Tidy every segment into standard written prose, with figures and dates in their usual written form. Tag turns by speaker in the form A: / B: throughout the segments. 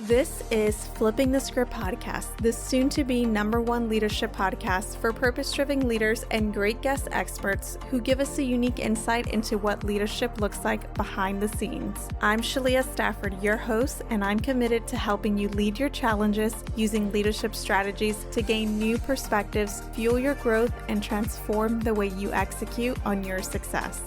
A: This is Flipping the Script podcast, the soon-to-be #1 leadership podcast for purpose-driven leaders and great guest experts who give us a unique insight into what leadership looks like behind the scenes. I'm Shalia Stafford, your host, and I'm committed to helping you lead your challenges using leadership strategies to gain new perspectives, fuel your growth, and transform the way you execute on your success.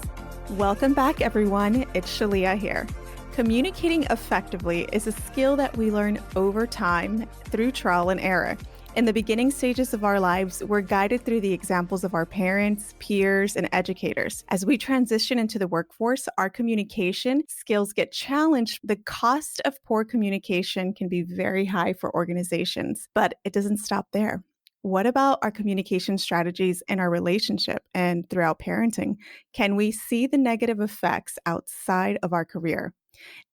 A: Welcome back, everyone. It's Shalia here. Communicating effectively is a skill that we learn over time through trial and error. In the beginning stages of our lives, we're guided through the examples of our parents, peers, and educators. As we transition into the workforce, our communication skills get challenged. The cost of poor communication can be very high for organizations, but it doesn't stop there. What about our communication strategies in our relationship and throughout parenting? Can we see the negative effects outside of our career?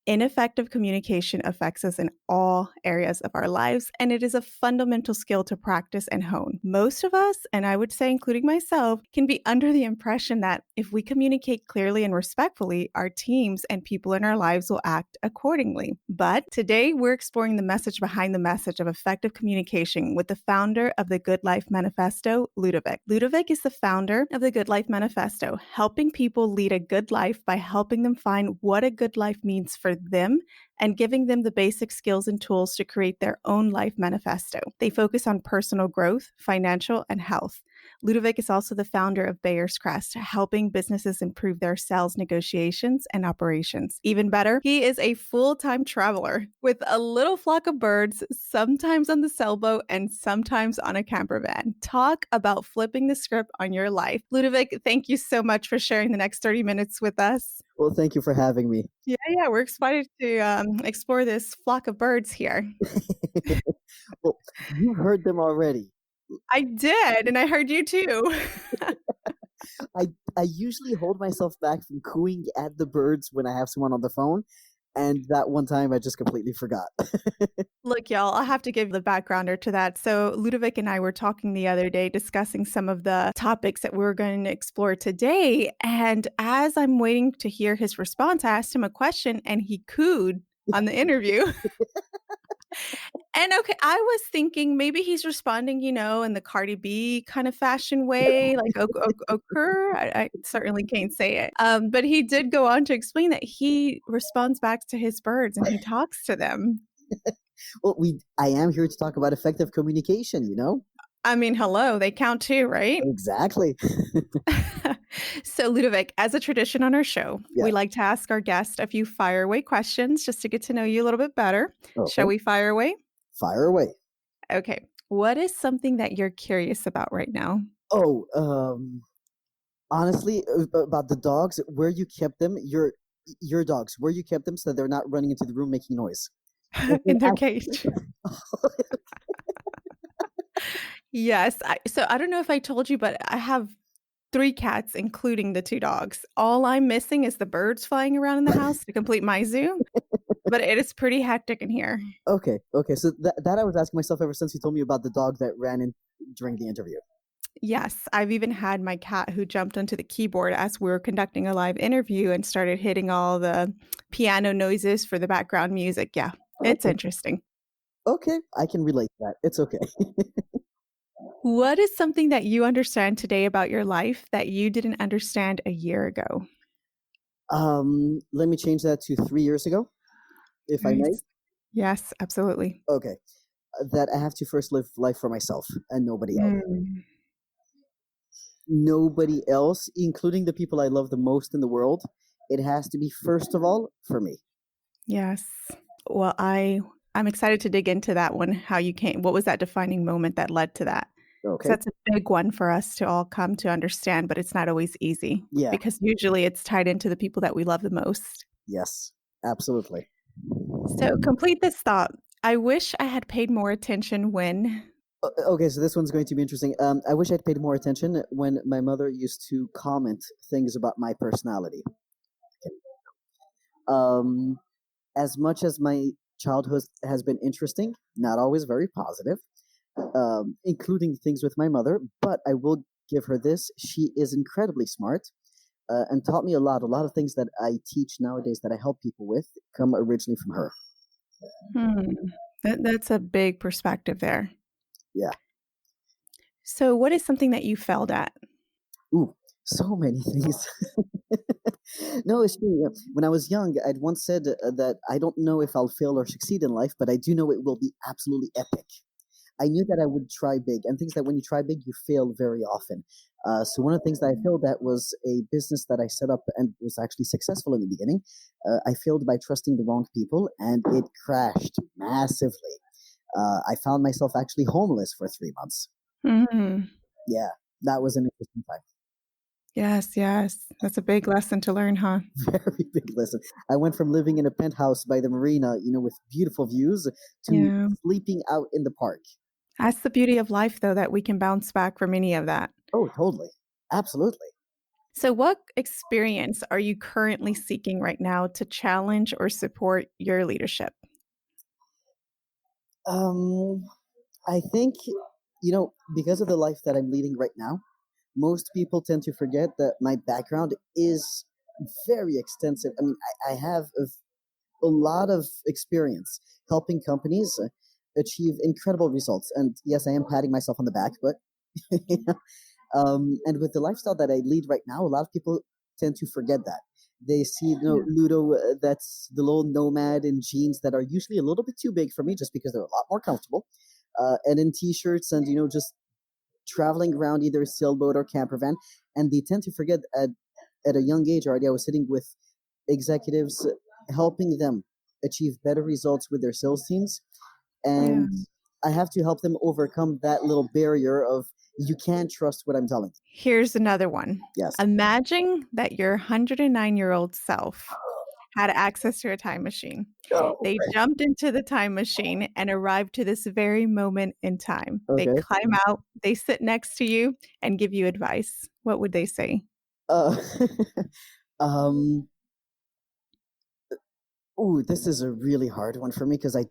A: Ineffective communication affects us in all areas of our lives, and it is a fundamental skill to practice and hone. Most of us, and I would say including myself, can be under the impression that if we communicate clearly and respectfully, our teams and people in our lives will act accordingly. But today, we're exploring the message behind the message of effective communication with the founder of the Good Life Manifesto, Ludovic. Ludovic is the founder of the Good Life Manifesto, helping people lead a good life by helping them find what a good life means for them and giving them the basic skills and tools to create their own life manifesto. They focus on personal growth, financial, and health. Ludovic is also the founder of Bayer's Crest, helping businesses improve their sales negotiations and operations. Even better, he is a full-time traveler with a little flock of birds, sometimes on the sailboat and sometimes on a camper van. Talk about flipping the script on your life. Ludovic, thank you so much for sharing the next 30 minutes with us.
B: Well, thank you for having me.
A: Yeah, we're excited to explore this flock of birds here.
B: Well, you heard them already.
A: I did, and I heard you too.
B: I usually hold myself back from cooing at the birds when I have someone on the phone, and that one time I just completely forgot.
A: Look, y'all, I'll have to give the backgrounder to that. So Ludovic and I were talking the other day discussing some of the topics that we're going to explore today. And as I'm waiting to hear his response, I asked him a question and he cooed on the interview. And okay, I was thinking maybe he's responding, in the Cardi B kind of fashion way, like occur. I certainly can't say it. But he did go on to explain that he responds back to his birds and he talks to them.
B: Well, I am here to talk about effective communication,
A: I mean, hello, they count too, right?
B: Exactly.
A: So, Ludovic, as a tradition on our show, we like to ask our guests a few fire away questions just to get to know you a little bit better. Okay. Shall we fire away?
B: Fire away.
A: Okay. What is something that you're curious about right now?
B: Oh, honestly, about the dogs, where you kept them, your dogs, where you kept them so that they're not running into the room making noise.
A: In their cage. Yes. So I don't know if I told you, but I have 3 cats, including the 2 dogs. All I'm missing is the birds flying around in the house to complete my zoo. But it is pretty hectic in here.
B: Okay. So that I was asking myself ever since you told me about the dog that ran in during the interview.
A: Yes. I've even had my cat who jumped onto the keyboard as we were conducting a live interview and started hitting all the piano noises for the background music. Yeah, it's interesting.
B: Okay. I can relate to that. It's okay.
A: What is something that you understand today about your life that you didn't understand a year ago?
B: Let me change that to 3 years ago, if I may.
A: Yes, absolutely.
B: Okay. That I have to first live life for myself and nobody else. Nobody else, including the people I love the most in the world. It has to be, first of all, for me.
A: Yes. Well, I'm excited to dig into that one, how you came. What was that defining moment that led to that?
B: Okay.
A: That's a big one for us to all come to understand, but it's not always easy.
B: Yeah.
A: Because usually it's tied into the people that we love the most.
B: Yes, absolutely.
A: So complete this thought. I wish I had paid more attention when...
B: Okay, so this one's going to be interesting. I wish I'd paid more attention when my mother used to comment things about my personality. As much as my childhood has been interesting, not always very positive, including things with my mother, but I will give her this. She is incredibly smart and taught me a lot. A lot of things that I teach nowadays that I help people with come originally from her.
A: Hmm. That's a big perspective there.
B: Yeah.
A: So, what is something that you failed at?
B: Ooh, so many things. No, it's true. Yeah. When I was young, I'd once said that I don't know if I'll fail or succeed in life, but I do know it will be absolutely epic. I knew that I would try big, and things that when you try big, you fail very often. So one of the things that I failed at was a business that I set up and was actually successful in the beginning. I failed by trusting the wrong people, and it crashed massively. I found myself actually homeless for 3 months.
A: Hmm.
B: Yeah, that was an interesting time.
A: Yes, yes. That's a big lesson to learn, huh?
B: Very big lesson. I went from living in a penthouse by the marina, with beautiful views, to
A: Yeah.
B: sleeping out in the park.
A: That's the beauty of life, though, that we can bounce back from any of that.
B: Oh, totally. Absolutely.
A: So, what experience are you currently seeking right now to challenge or support your leadership?
B: Um, I think, because of the life that I'm leading right now, most people tend to forget that my background is very extensive. I mean, I have a lot of experience helping companies achieve incredible results. And yes, I am patting myself on the back, but and with the lifestyle that I lead right now, a lot of people tend to forget that. They see,
A: Yeah.
B: Ludo, that's the little nomad in jeans that are usually a little bit too big for me just because they're a lot more comfortable. And in t-shirts and, just traveling around either sailboat or camper van. And they tend to forget at a young age already, I was sitting with executives helping them achieve better results with their sales teams.
A: Yeah.
B: And I have to help them overcome that little barrier of you can't trust what I'm telling you.
A: Here's another one.
B: Yes.
A: Imagine that your 109-year-old self had access to a time machine.
B: Oh,
A: They jumped into the time machine and arrived to this very moment in time. They
B: okay.
A: climb out, they sit next to you and give you advice. What would they say?
B: Uh, um, ooh, this is a really hard one for me because I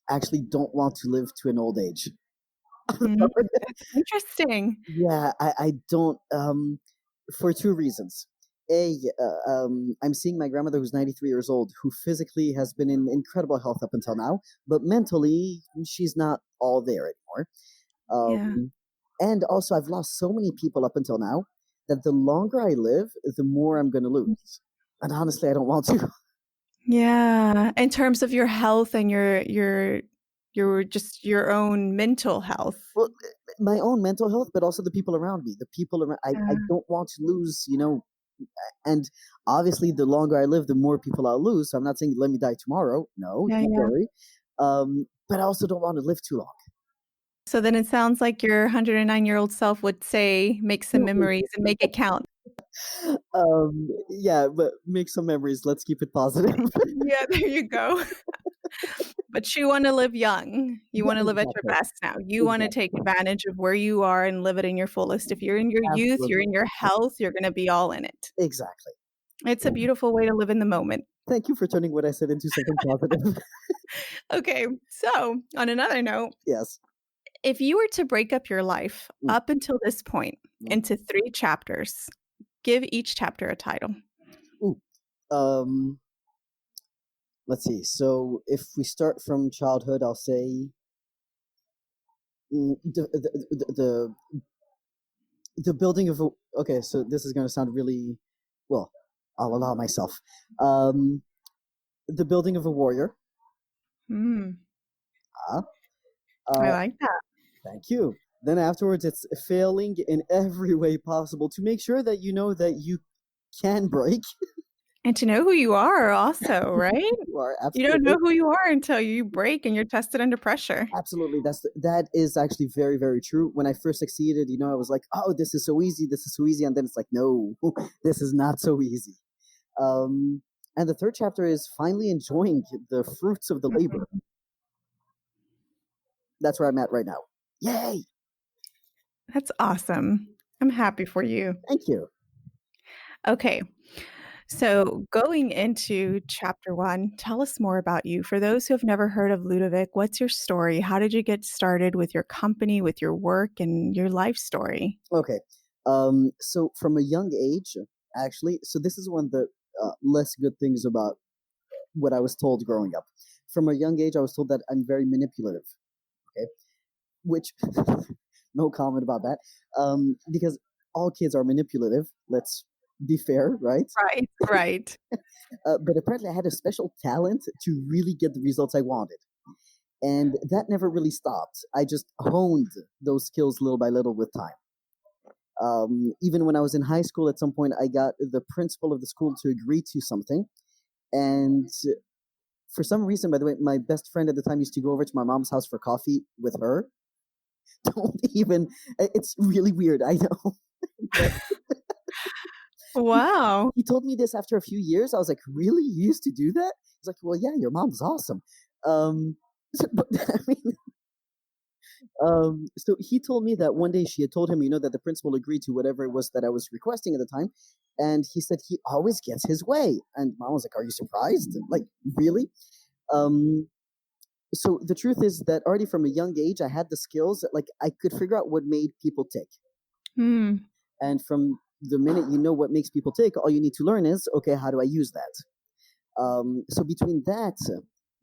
B: actually don't want to live to an old age.
A: Mm, that's interesting.
B: Yeah, I don't. For two reasons. A, I'm seeing my grandmother who's 93 years old, who physically has been in incredible health up until now, but mentally she's not all there anymore.
A: Yeah.
B: And also, I've lost so many people up until now that the longer I live, the more I'm going to lose. And honestly, I don't want to.
A: Yeah. In terms of your health and your just your own mental health.
B: Well, my own mental health, but also the people around me. The people around, I
A: Yeah.
B: don't want to lose, and obviously the longer I live, the more people I'll lose. So I'm not saying let me die tomorrow. No,
A: Yeah,
B: don't
A: yeah.
B: worry. But I also don't want to live too long.
A: So then it sounds like your 109-year-old self would say, make some memories and make it count.
B: Yeah, but make some memories. Let's keep it positive.
A: Yeah, there you go. But you wanna live young. You
B: Yeah,
A: wanna live at your
B: exactly.
A: best now. You wanna take
B: Exactly.
A: advantage of where you are and live it in your fullest. If you're in your youth, you're
B: Absolutely.
A: in your health, you're gonna be all in it.
B: Exactly.
A: It's a beautiful way to live in the moment.
B: Thank you for turning what I said into something positive.
A: Okay, so on another note,
B: Yes.
A: if you were to break up your life
B: Mm,
A: up until this point
B: mm.
A: into 3 chapters, give each chapter a title.
B: Ooh. Um, let's see. So if we start from childhood, I'll say the building of a. Okay, so this is going to sound really well. I'll allow myself. Um, the building of a warrior.
A: Mm,
B: Uh,
A: I
B: uh,
A: like that.
B: thank you. Then afterwards, it's failing in every way possible to make sure that you know that you can break.
A: And to know who you are also, right?
B: You are
A: You don't know
B: absolutely.
A: who you are until you break and you're tested under pressure.
B: Absolutely, that is actually very very true. When I first succeeded, I was like, "Oh, this is so easy, this is so easy," and then it's like, "No, this is not so easy." Um, and the third chapter is finally enjoying the fruits of the labor.
A: Mhm.
B: That's where I'm at right now. Yay!
A: That's awesome. I'm happy for you.
B: Thank you.
A: Okay. So, going into chapter 1, tell us more about you. For those who have never heard of Ludovic, what's your story? How did you get started with your company, with your work, and your life story?
B: Okay. So from a young age, actually, so this is one of the less good things about what I was told growing up. from a young age, I was told that I'm very manipulative. Okay, which no comment about that. Because all kids are manipulative. Let's be fair, right?
A: Right, right.
B: But apparently, I had a special talent to really get the results I wanted. And that never really stopped. I just honed those skills little by little with time. Even when I was in high school, at some point, I got the principal of the school to agree to something. And for some reason, by the way, my best friend at the time used to go over to my mom's house for coffee with her. Don't even, it's really weird, I know.
A: Wow.
B: He told me this after a few years. I was like, really? You used to do that? He's like, well, yeah, your mom's awesome. But, I mean, so he told me that one day she had told him, that the principal agreed to whatever it was that I was requesting at the time. And he said he always gets his way. And mom was like, are you surprised? Like, really? Um, so the truth is that already from a young age, I had the skills. Like, I could figure out what made people tick.
A: Hmm.
B: And from the minute you know what makes people tick, all you need to learn is, okay, how do I use that? So between that,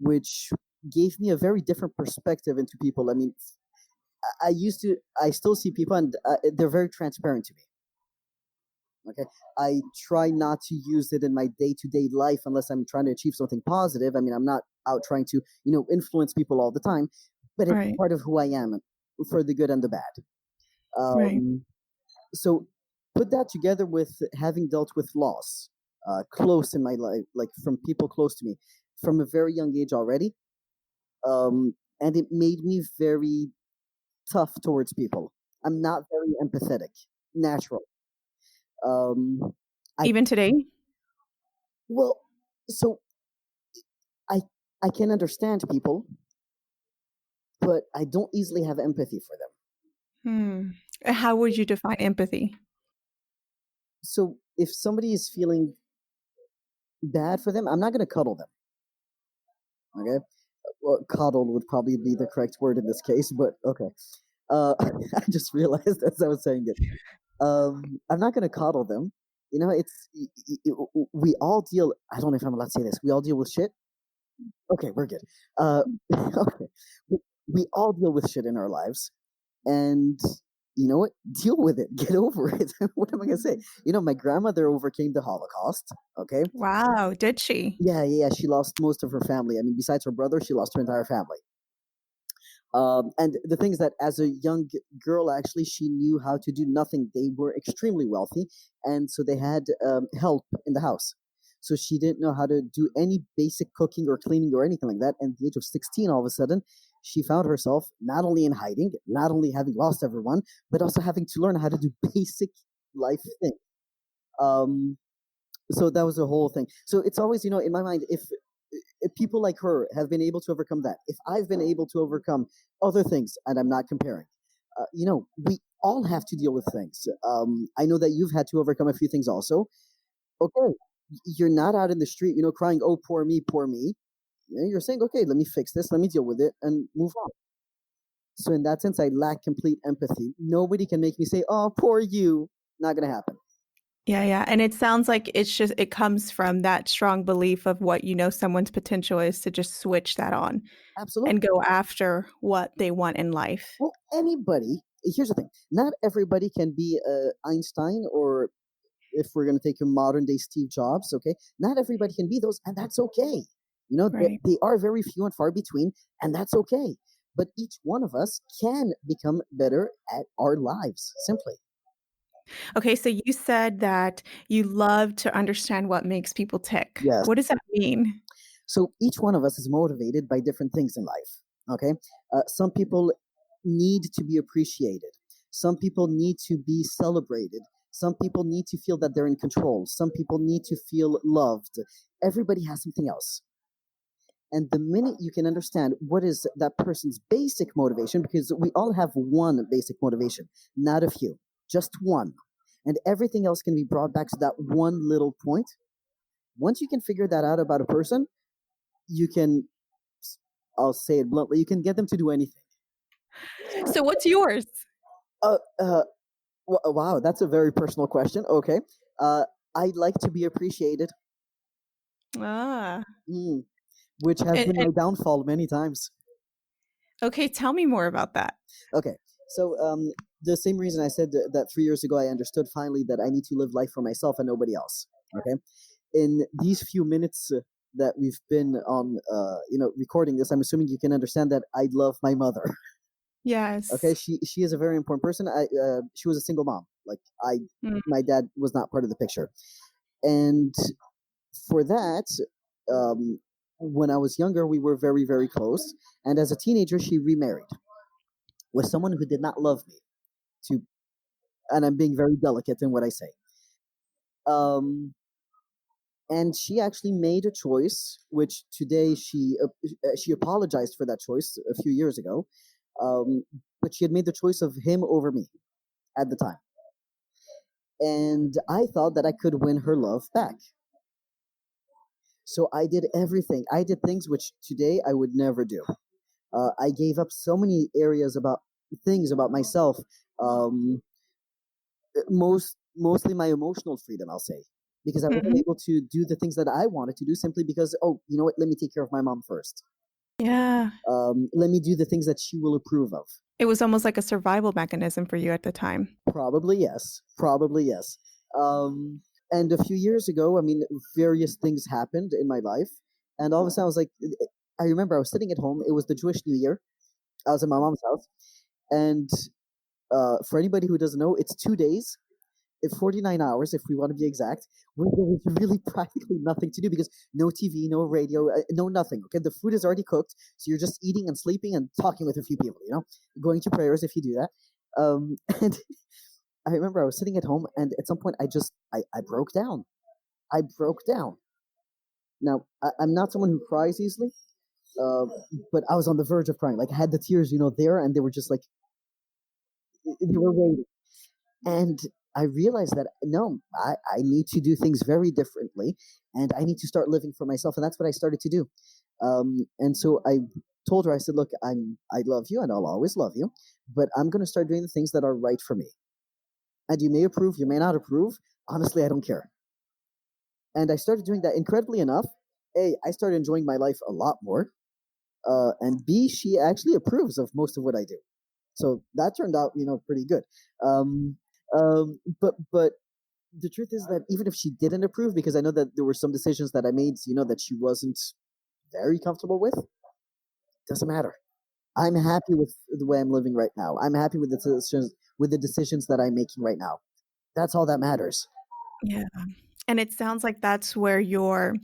B: which gave me a very different perspective into people. I mean, I still see people, and they're very transparent to me. Okay, I try not to use it in my day-to-day life unless I'm trying to achieve something positive. I mean, I'm not out trying to, influence people all the time, but it's
A: Right,
B: part of who I am, for the good and the bad.
A: right.
B: So put that together with having dealt with loss close in my life, like from people close to me, from a very young age already, and it made me very tough towards people. I'm not very empathetic, natural. Um, I
A: Even today?
B: well, so I I can understand people, but I don't easily have empathy for them.
A: Hmm. How would you define empathy?
B: So if somebody is feeling bad for them, I'm not going to cuddle them. Okay, well, coddle would probably be the correct word in this case, but okay. I just realized as I was saying it. I'm not going to coddle them. It's we all deal. I don't know if I'm allowed to say this. We all deal with shit. Okay, we're good. Okay, we all deal with shit in our lives, and you know what? Deal with it. Get over it. What am I gonna say? My grandmother overcame the Holocaust. Okay.
A: Wow, did she?
B: Yeah, yeah, yeah. She lost most of her family. I mean, besides her brother, she lost her entire family. And the thing is that as a young girl, actually, she knew how to do nothing. They were extremely wealthy, and so they had help in the house. So she didn't know how to do any basic cooking or cleaning or anything like that. And at the age of 16, all of a sudden, she found herself not only in hiding, not only having lost everyone, but also having to learn how to do basic life things. Um, so that was the whole thing. So it's always, in my mind, if people like her have been able to overcome that, if I've been able to overcome other things, and I'm not comparing, we all have to deal with things. I know that you've had to overcome a few things also. Okay, you're not out in the street, crying, "Oh, poor me, poor me." You're saying, "Okay, let me fix this, let me deal with it, and move on." So in that sense, I lack complete empathy. Nobody can make me say, "Oh, poor you." Not gonna happen.
A: Yeah, yeah. And it sounds like it comes from that strong belief of what someone's potential is to just switch that on and
B: Absolutely.
A: go after what they want in life.
B: Well, anybody. Here's the thing: not everybody can be Einstein, or if we're going to take a modern day Steve Jobs. Okay, not everybody can be those, and that's okay.
A: Right.
B: They are very few and far between, and that's okay. But each one of us can become better at our lives. Simply.
A: Okay, so you said that you love to understand what makes people tick.
B: Yes.
A: What does that mean?
B: So each one of us is motivated by different things in life. Okay. Some people need to be appreciated. Some people need to be celebrated. Some people need to feel that they're in control. Some people need to feel loved. Everybody has something else. And the minute you can understand what is that person's basic motivation, because we all have one basic motivation, not a few, just one. And everything else can be brought back to that one little point. Once you can figure that out about a person, you can, I'll say it bluntly, you can get them to do anything.
A: So what's yours?
B: Uh, uh, wow, that's a very personal question. Okay. Uh, I'd like to be appreciated.
A: Ah,
B: Mm. which has been my
A: And
B: downfall many times.
A: okay, tell me more about that.
B: Okay, so the same reason I said that 3 years ago, I understood finally that I need to live life for myself and nobody else. Okay, in these few minutes that we've been on, recording this, I'm assuming you can understand that I love my mother. Okay,
A: Yes.
B: she is a very important person. She was a single mom. Like
A: Mm.
B: my dad was not part of the picture, and for that, um, when I was younger, we were very very close. And as a teenager, she remarried with someone who did not love me. To and I'm being very delicate in what I say. Um, and she actually made a choice, which today she apologized for that choice a few years ago. Um, but she had made the choice of him over me at the time. And I thought that I could win her love back. So I did everything. I did things which today I would never do. I gave up so many areas about things about myself. Um, mostly my emotional freedom, I'll say, because I wasn't
A: Mhm.
B: able to do the things that I wanted to do simply because, oh, you know what? Let me take care of my mom first.
A: Yeah.
B: Let me do the things that she will approve of.
A: It was almost like a survival mechanism for you at the time.
B: Probably yes. Probably yes. Um, and a few years ago, I mean, various things happened in my life, and all of a sudden, I was like, I remember I was sitting at home. It was the Jewish New Year. I was at my mom's house, and for anybody who doesn't know, it's 2 days, 49 hours, if we want to be exact, where there was really practically nothing to do because no TV, no radio, no nothing. Okay, the food is already cooked, so you're just eating and sleeping and talking with a few people. Going to prayers if you do that. And I remember I was sitting at home, and at some point, I broke down. I broke down. Now I'm not someone who cries easily, uh, but I was on the verge of crying. Like I had the tears, there, and they were just like they were waiting. And I realized that no, I need to do things very differently, and I need to start living for myself, and that's what I started to do. And so I told her, I said, "Look, I love you, and I'll always love you, but I'm going to start doing the things that are right for me. And you may approve, you may not approve. Honestly, I don't care." And I started doing that. Incredibly enough, A, I started enjoying my life a lot more, and B, she actually approves of most of what I do. So that turned out, pretty good. Um, but the truth is that even if she didn't approve, because I know that there were some decisions that I made, that she wasn't very comfortable with, doesn't matter. I'm happy with the way I'm living right now. I'm happy with the decisions that I'm making right now. That's all that matters.
A: Yeah. And it sounds like that's where your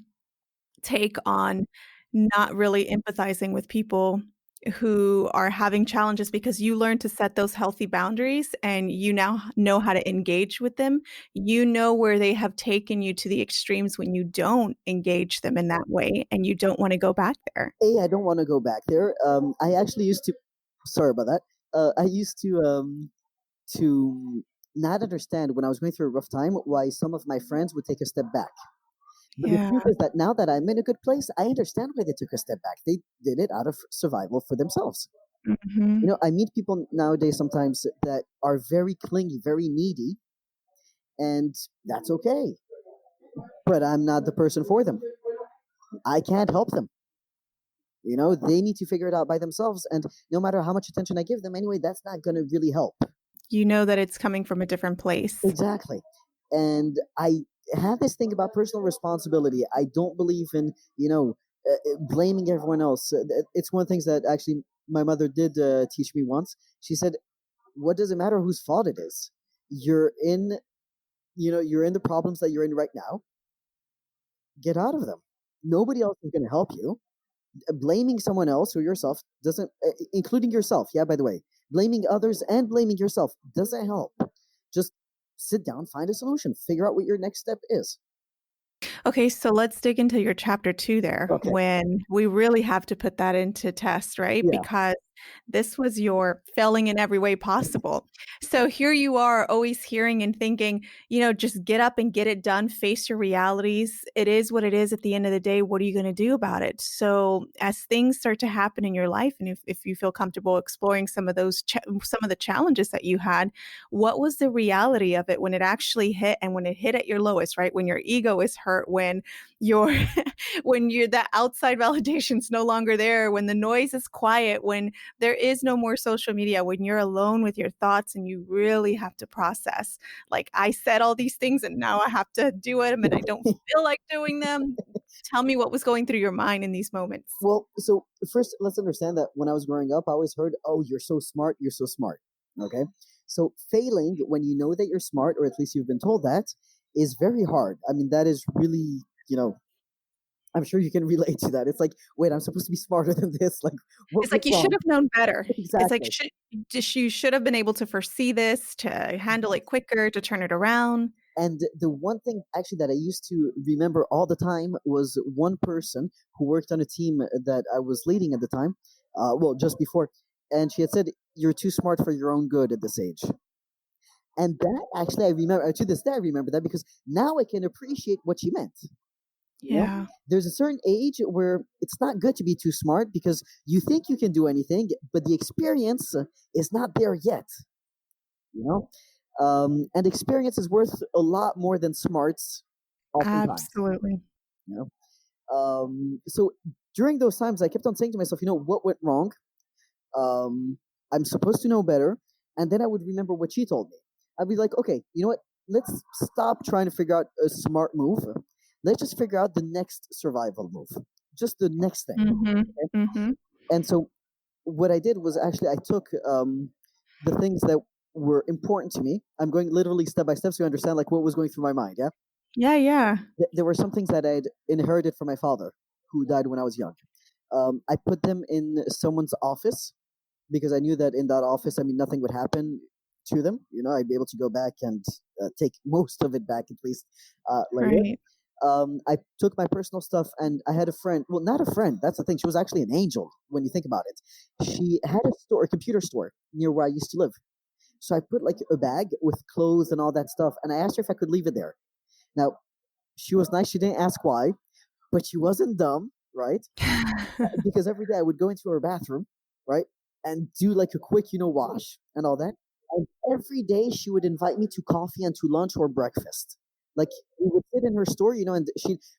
A: take on not really empathizing with people who are having challenges because you learn to set those healthy boundaries and you now know how to engage with them. You know where they have taken you to the extremes when you don't engage them in that way and you don't want to go back there.
B: A, I don't want to go back there. I actually used to. Sorry about that. I used to not understand when I was going through a rough time why some of my friends would take a step back. But the
A: Yeah.
B: truth is that now that I'm in a good place, I understand why they took a step back. They did it out of survival for themselves.
A: Mhm.
B: I meet people nowadays sometimes that are very clingy, very needy, and that's okay. But I'm not the person for them. I can't help them. They need to figure it out by themselves. And no matter how much attention I give them, anyway, that's not going to really help.
A: You know that it's coming from a different place.
B: Exactly. And I have this thing about personal responsibility. I don't believe in, blaming everyone else. It's one of the things that actually my mother did teach me once. She said, what does it matter whose fault it is? You're in, you're in the problems that you're in right now. Get out of them. Nobody else is going to help you. Blaming someone else or yourself doesn't, including yourself. Yeah, by the way, blaming others and blaming yourself doesn't help. Just sit down, find a solution, figure out what your next step is.
A: Okay, so let's dig into your chapter 2 there
B: Okay.
A: when we really have to put that into test, right?
B: Yeah.
A: Because this was your failing in every way possible. So here you are always hearing and thinking, just get up and get it done, face your realities. It is what it is at the end of the day. What are you going to do about it? So as things start to happen in your life, and if you feel comfortable exploring some of those, some of the challenges that you had, what was the reality of it when it actually hit and when it hit at your lowest, right? When your ego is hurt, when you're when you're that outside validation's no longer there, when the noise is quiet, when there is no more social media, when you're alone with your thoughts and you really have to process, like, I said all these things and now I have to do them and I don't feel like doing them. Tell me what was going through your mind in these moments.
B: Well, so first, let's understand that when I was growing up, I always heard, "Oh, you're so smart, you're so smart." Okay, so failing when you know that you're smart, or at least you've been told that, is very hard. I mean, that is really, I'm sure you can relate to that. It's like, wait, I'm supposed to be smarter than this. Like, what
A: It's
B: went
A: like you should
B: wrong?
A: have known better. It's like
B: Exactly.
A: you should have been able to foresee this, to handle it quicker, to turn it around.
B: And the one thing actually that I used to remember all the time was one person who worked on a team that I was leading at the time. Well, just before, and she had said, "You're too smart for your own good at this age." And that actually, I remember to this day, I remember that because now I can appreciate what she meant.
A: Yeah.
B: There's a certain age where it's not good to be too smart because you think you can do anything, but the experience is not there yet. You know, and experience is worth a lot more than smarts, oftentimes.
A: Absolutely.
B: You so during those times, I kept on saying to myself, what went wrong? I'm supposed to know better, and then I would remember what she told me. I'd be like, okay, you know what? Let's stop trying to figure out a smart move. Let's just figure out the next survival move, just the next thing.
A: Mhm.
B: Okay?
A: Mhm.
B: And so what I did was actually I took the things that were important to me. I'm going literally step by step so you understand like what was going through my mind. Yeah,
A: Yeah, yeah.
B: there were some things that I'd inherited from my father, who died when I was young. I put them in someone's office because I knew that in that office, I mean, nothing would happen to them. I'd be able to go back and take most of it back at least later.
A: Right.
B: I took my personal stuff, and I had a friend. Well, not a friend. That's the thing. She was actually an angel when you think about it. She had a computer store near where I used to live. So I put like a bag with clothes and all that stuff, and I asked her if I could leave it there. Now, she was nice. She didn't ask why, but she wasn't dumb, right? Because every day I would go into her bathroom, right, and do like a quick, wash and all that. And every day she would invite me to coffee and to lunch or breakfast. Like we would sit in her store, and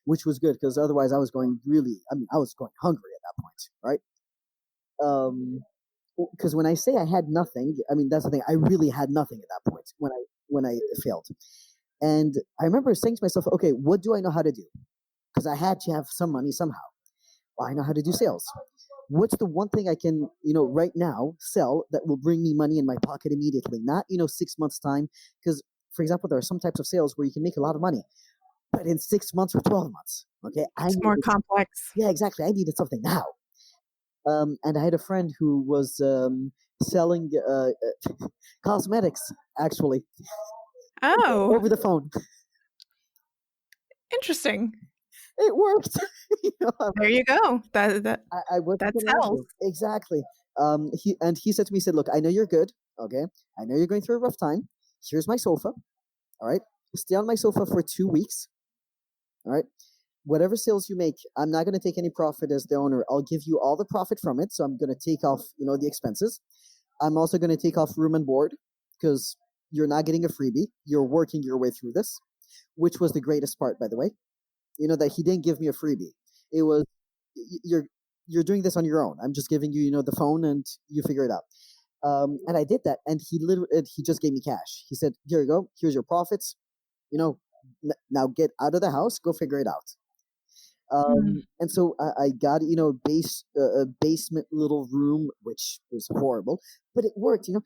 B: which was good because otherwise I was going I was going hungry at that point, right? Because when I say I had nothing, I mean that's the thing. I really had nothing at that point when I failed. And I remember saying to myself, okay, what do I know how to do? Because I had to have some money somehow. Well, I know how to do sales. What's the one thing I can, right now sell that will bring me money in my pocket immediately? Not, 6 months time. Because, for example, there are some types of sales where you can make a lot of money, but in 6 months or 12 months. Okay.
A: It's more complex.
B: Yeah, exactly. I needed something now. And I had a friend who was selling cosmetics, actually,
A: Oh,
B: over the phone.
A: interesting.
B: It worked.
A: There you go.
B: I wasn't
A: That
B: gonna lie to
A: sells.
B: you. Exactly. He said to me, he said, "Look, I know you're good. Okay, I know you're going through a rough time. Here's my sofa. All right, stay on my sofa for 2 weeks. All right, whatever sales you make, I'm not going to take any profit as the owner. I'll give you all the profit from it. So I'm going to take off, the expenses. I'm also going to take off room and board because you're not getting a freebie. You're working your way through this, which was the greatest part, by the way. That he didn't give me a freebie. It was you're doing this on your own. I'm just giving you, the phone, and you figure it out. And I did that, and he just gave me cash. He said, "Here you go. Here's your profits. Now get out of the house. Go figure it out." And so I got a basement little room, which was horrible, but it worked. And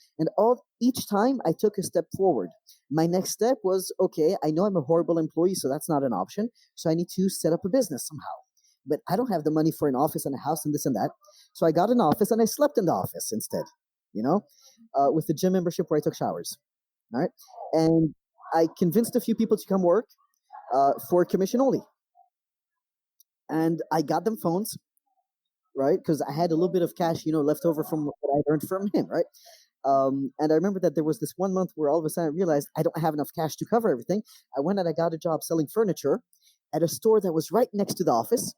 B: each time I took a step forward. My next step was, okay, I know I'm a horrible employee, so that's not an option. So I need to set up a business somehow. But I don't have the money for an office and a house and this and that. So I got an office and I slept in the office instead, with the gym membership where I took showers. All right. And I convinced a few people to come work for commission only. And I got them phones, right? Because I had a little bit of cash, left over from what I earned from him, right? And I remember that there was this 1 month where all of a sudden I realized I don't have enough cash to cover everything. I went and I got a job selling furniture at a store that was right next to the office.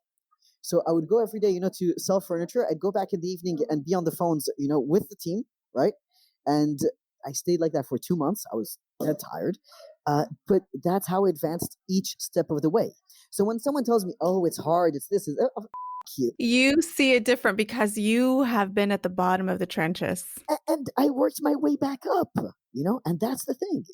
B: So I would go every day, to sell furniture. I'd go back in the evening and be on the phones, with the team, right? And I stayed like that for 2 months. I was dead tired. But that's how I advanced each step of the way. So when someone tells me, "Oh, it's hard, it's this," you.
A: You see it different because you have been at the bottom of the trenches.
B: And I worked my way back up, and that's the thing.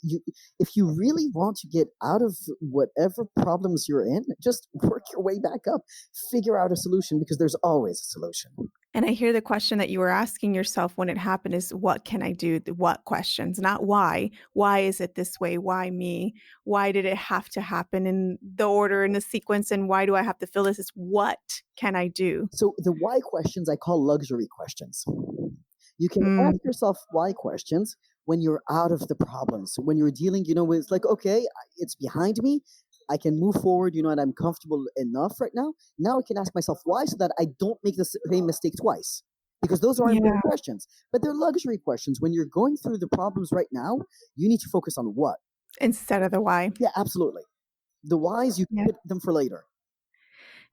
B: If you really want to get out of whatever problems you're in, just work your way back up, figure out a solution, because there's always a solution.
A: And I hear the question that you were asking yourself when it happened is, what can I do? What questions, not why. Why is it this way? Why me? Why did it have to happen in the order and the sequence? And why do I have to feel this? It's what can I do?
B: So the why questions I call luxury questions. You can
A: Mm,
B: ask yourself why questions when you're out of the problems, when you're dealing, with, it's like, okay, it's behind me. I can move forward, and I'm comfortable enough right now. Now I can ask myself why, so that I don't make the same mistake twice. Because those are
A: yeah,
B: important questions, but they're luxury questions. When you're going through the problems right now, you need to focus on what.
A: instead of the why.
B: Yeah, absolutely. The whys, you
A: Yeah.
B: put them for later.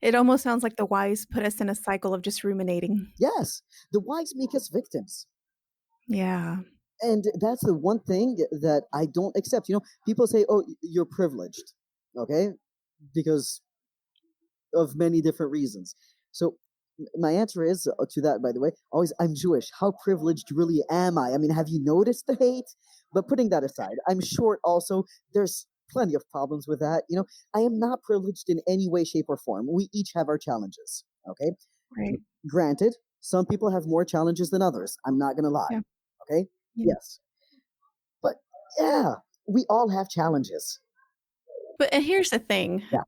A: It almost sounds like the whys put us in a cycle of just ruminating.
B: Yes, the whys make us victims.
A: Yeah.
B: And that's the one thing that I don't accept. People say, "Oh, you're privileged," okay, because of many different reasons. So my answer is to that, by the way, always, I'm Jewish. How privileged really am I? I mean, have you noticed the hate? But putting that aside, I'm short also. There's plenty of problems with that. I am not privileged in any way, shape, or form. We each have our challenges. Okay.
A: Right.
B: Granted, some people have more challenges than others. I'm not going to lie.
A: Yeah.
B: Okay.
A: Yeah.
B: Yes. But yeah, we all have challenges.
A: But here's the thing.
B: Yeah.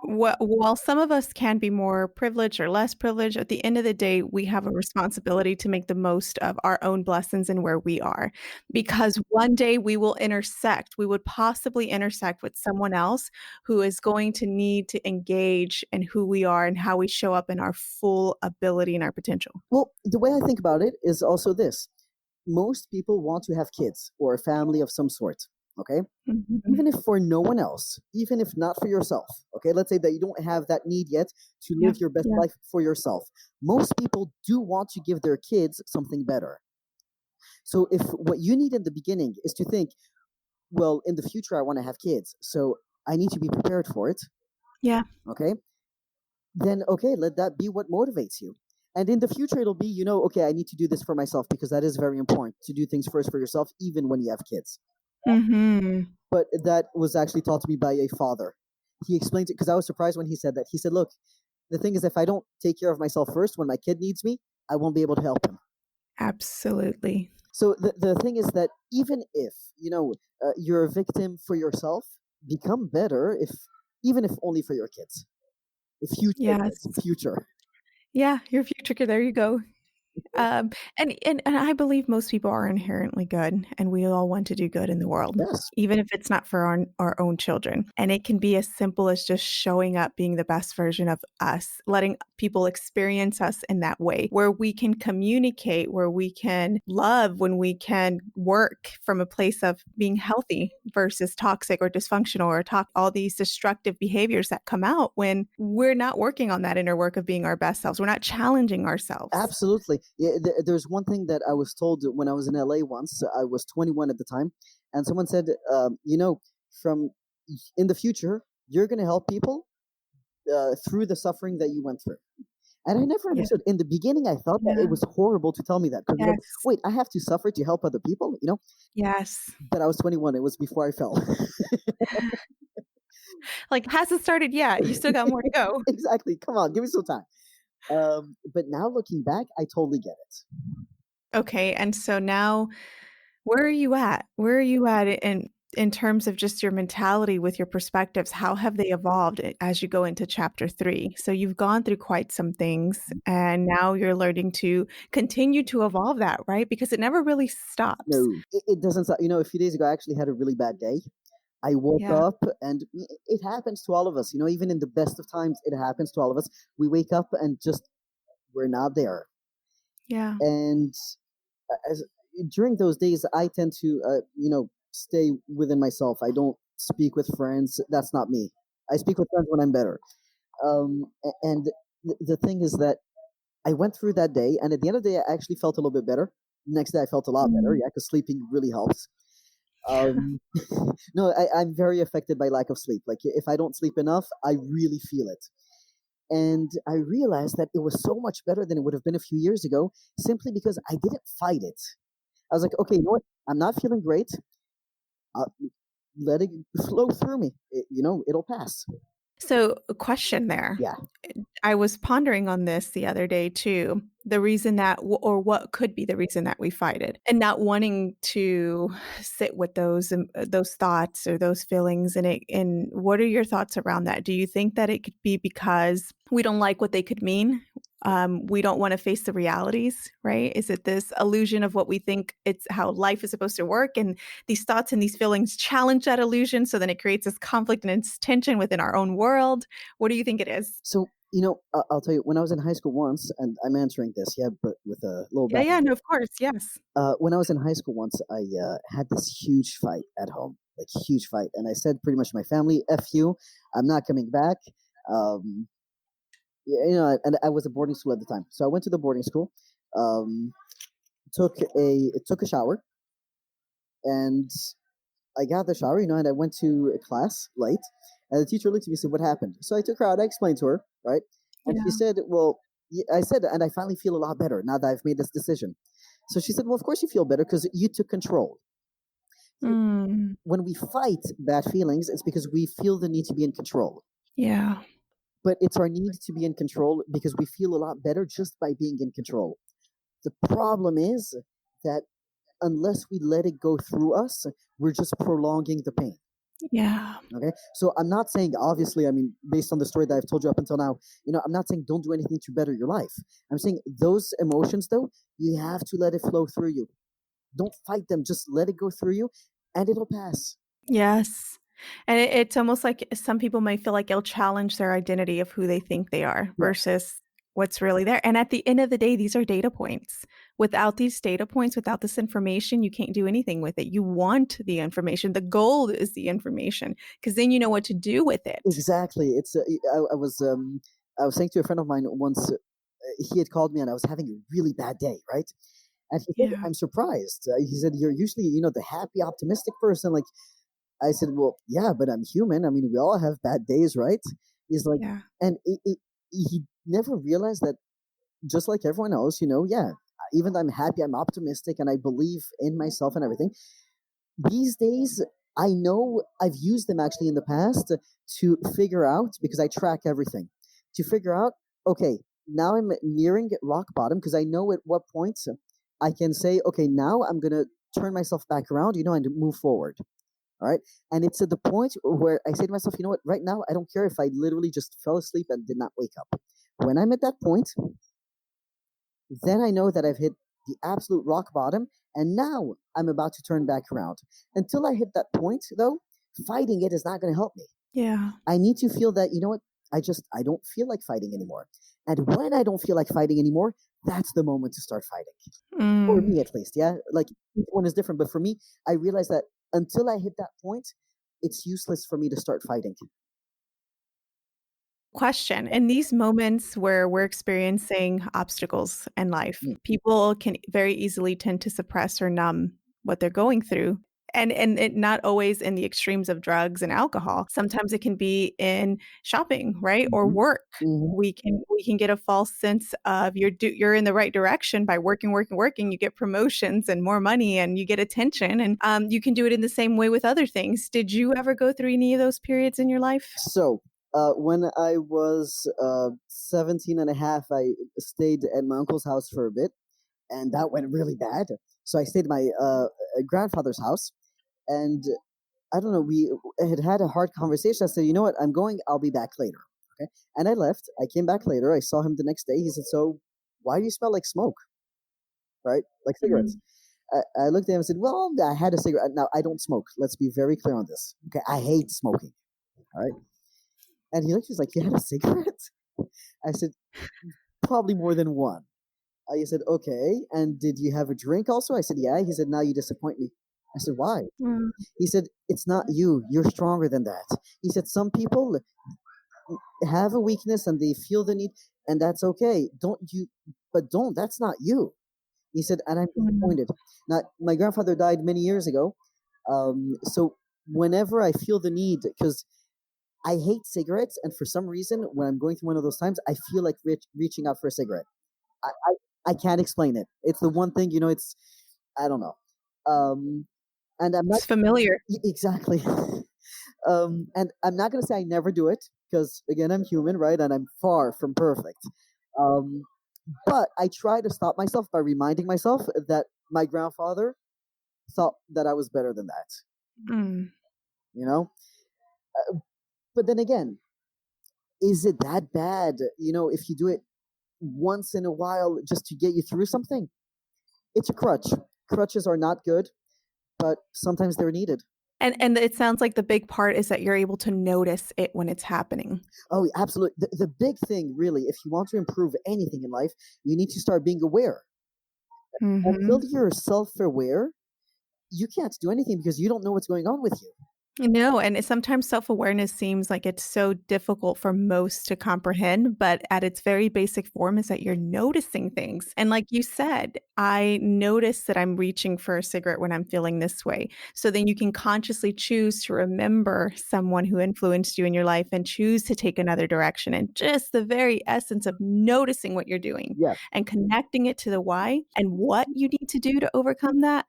A: While some of us can be more privileged or less privileged, at the end of the day, we have a responsibility to make the most of our own blessings and where we are. Because one day we will intersect, we would possibly intersect with someone else who is going to need to engage in who we are and how we show up in our full ability and our potential.
B: Well, the way I think about it is also this. Most people want to have kids or a family of some sort. Okay.
A: Mhm.
B: Even if for no one else, even if not for yourself. Okay. Let's say that you don't have that need yet to
A: Yeah.
B: live your best
A: Yeah.
B: life for yourself. Most people do want to give their kids something better. So if what you need in the beginning is to think, well, in the future, I want to have kids, so I need to be prepared for it.
A: Yeah.
B: Okay. Then, okay, let that be what motivates you. And in the future, it'll be, okay, I need to do this for myself, because that is very important to do things first for yourself, even when you have kids.
A: Mm-hmm.
B: But that was actually taught to me by a father. He explained it, because I was surprised when he said that. He said, look, the thing is, if I don't take care of myself first, when my kid needs me, I won't be able to help him.
A: Absolutely.
B: So the thing is that even if, you're a victim for yourself, become better, even if only for your kids.
A: Yes.
B: Future.
A: Yeah, your future kid. There you go. And I believe most people are inherently good, and we all want to do good in the world,
B: Yes.
A: even if it's not for our own children. And it can be as simple as just showing up, being the best version of us, letting people experience us in that way, where we can communicate, where we can love, when we can work from a place of being healthy versus toxic or dysfunctional, or all these destructive behaviors that come out when we're not working on that inner work of being our best selves. We're not challenging ourselves.
B: Absolutely. Yeah, there's one thing that I was told when I was in LA once. I was 21 at the time, and someone said, from in the future, you're going to help people through the suffering that you went through. And I never
A: Yeah.
B: understood. In the beginning, I thought that
A: Yeah.
B: it was horrible to tell me that. 'Cause I'm like,
A: Yes.
B: wait, I have to suffer to help other people,
A: Yes.
B: But I was 21. It was before I fell.
A: Like, hasn't started yet. You still got more to go.
B: Exactly. Come on, give me some time. But now looking back, I totally get it.
A: Okay, and so now where are you at? Where are you at in terms of just your mentality with your perspectives? How have they evolved as you go into chapter 3? So you've gone through quite some things, and now you're learning to continue to evolve that, right? Because it never really stops.
B: No, it doesn't. A few days ago, I actually had a really bad day. I woke
A: Yeah.
B: up, and it happens to all of us. Even in the best of times, it happens to all of us. We wake up and just we're not there.
A: Yeah.
B: And during those days, I tend to, stay within myself. I don't speak with friends. That's not me. I speak with friends when I'm better. And the thing is that I went through that day, and at the end of the day, I actually felt a little bit better. Next day, I felt a lot better.
A: Mm.
B: Yeah, because sleeping really helps. Um, no, I'm very affected by lack of sleep. Like if I don't sleep enough, I really feel it. And I realized that it was so much better than it would have been a few years ago, simply because I didn't fight it. I was like, okay, you know what? I'm not feeling great. Uh, let it flow through me. It'll pass.
A: So, a question there.
B: Yeah.
A: I was pondering on this the other day too. The reason that, or what could be the reason that we fight it, and not wanting to sit with those thoughts or those feelings. And what are your thoughts around that? Do you think that it could be because we don't like what they could mean? We don't want to face the realities, right? Is it this illusion of what we think it's how life is supposed to work? And these thoughts and these feelings challenge that illusion. So then it creates this conflict and this tension within our own world. What do you think it is?
B: So, I'll tell you, when I was in high school once, and I'm answering this, yeah, but with a little
A: Yeah,
B: back.
A: yeah, no, of course, yes.
B: When I was in high school once, I had this huge fight at home, like huge fight, and I said pretty much to my family, "F you, I'm not coming back." Um, and I was at boarding school at the time, so I went to the boarding school, um, took a shower, and I got the shower, and I went to class late, and the teacher looked at me and said, "What happened?" So I took her out. I explained to her, right, and she
A: Yeah.
B: said, "Well," I said, "and I finally feel a lot better now that I've made this decision." So she said, "Well, of course you feel better because you took control."
A: Mm,
B: When we fight bad feelings, it's because we feel the need to be in control.
A: yeah.
B: But it's our need to be in control because we feel a lot better just by being in control. The problem is that unless we let it go through us, we're just prolonging the pain.
A: Yeah.
B: Okay. So I'm not saying, obviously, I mean, based on the story that I've told you up until now, I'm not saying don't do anything to better your life. I'm saying those emotions, though, you have to let it flow through you. Don't fight them. Just let it go through you and it'll pass.
A: Yes. And it's almost like some people might feel like it'll challenge their identity of who they think they are
B: Yes.
A: versus what's really there. And at the end of the day, these are data points. Without these data points, without this information, you can't do anything with it. You want the information. The goal is the information because then you know what to do with it.
B: Exactly. I was saying to a friend of mine once, he had called me and I was having a really bad day, right? And he said,
A: Yeah.
B: "I'm surprised." He said, "You're usually, the happy, optimistic person." Like, I said, "Well, yeah, but I'm human. I mean, we all have bad days, right?" He's like,
A: Yeah.
B: and he never realized that just like everyone else, yeah, even though I'm happy, I'm optimistic, and I believe in myself and everything. These days, I know I've used them actually in the past to figure out, because I track everything, to figure out, okay, now I'm nearing rock bottom because I know at what point I can say, okay, now I'm going to turn myself back around, and move forward. All right. And it's at the point where I say to myself, you know what, right now, I don't care if I literally just fell asleep and did not wake up. When I'm at that point, then I know that I've hit the absolute rock bottom, and now I'm about to turn back around. Until I hit that point, though, fighting it is not going to help me.
A: Yeah.
B: I need to feel that, you know what, I don't feel like fighting anymore. And when I don't feel like fighting anymore, that's the moment to start fighting. For
A: Mm.
B: me, at least, yeah? Like, each one is different. But for me, I realize that until I hit that point, it's useless for me to start fighting.
A: Question. In these moments where we're experiencing obstacles in life,
B: Mm.
A: people can very easily tend to suppress or numb what they're going through. And it not always in the extremes of drugs and alcohol. Sometimes it can be in shopping, right? Or
B: Mhm.
A: work.
B: Mhm.
A: We can get a false sense of you're in the right direction by working, working, working. You get promotions and more money and you get attention. And you can do it in the same way with other things. Did you ever go through any of those periods in your life?
B: So, when I was 17 and a half, I stayed at my uncle's house for a bit, and that went really bad. So I stayed at my grandfather's house, and I don't know, we had a hard conversation. I said, "You know what, I'm going, I'll be back later." Okay. And I left. I came back later. I saw him the next day. He said, "So, why do you smell like smoke?" Right? Like cigarettes.
A: Mm.
B: I looked at him and said, "Well, I had a cigarette. Now, I don't smoke. Let's be very clear on this. Okay. I hate smoking. All right." And he looked, he's like, "You had a cigarette?" I said, "Probably more than one." He said, "Okay. And did you have a drink also?" I said, "Yeah." He said, "Now you disappoint me." I said, "Why?"
A: Mm.
B: He said, "It's not you. You're stronger than that." He said, "Some people have a weakness and they feel the need, and that's okay. That's not you." He said, "And I'm
A: Mm.
B: disappointed." Now, my grandfather died many years ago, So whenever I feel the need, because I hate cigarettes, and for some reason, when I'm going through one of those times, I feel like reaching out for a cigarette. I can't explain it. It's the one thing, it's, I don't know. And I'm not
A: It's familiar.
B: exactly. And I'm not going to say I never do it, because again, I'm human, right? And I'm far from perfect. Um, but I try to stop myself by reminding myself that my grandfather thought that I was better than that,
A: Mm.
B: you know? But then again, is it that bad, if you do it once in a while just to get you through something? It's a crutch. Crutches are not good, but sometimes they're needed.
A: And it sounds like the big part is that you're able to notice it when it's happening.
B: Oh, absolutely. The big thing, really, if you want to improve anything in life, you need to start being aware.
A: Mm-hmm.
B: Until you're self aware, you can't do anything because you don't know what's going on with you.
A: No, and sometimes self-awareness seems like it's so difficult for most to comprehend, but at its very basic form is that you're noticing things. And like you said, I notice that I'm reaching for a cigarette when I'm feeling this way. So then you can consciously choose to remember someone who influenced you in your life and choose to take another direction. And just the very essence of noticing what you're doing
B: Yeah,
A: and connecting it to the why and what you need to do to overcome that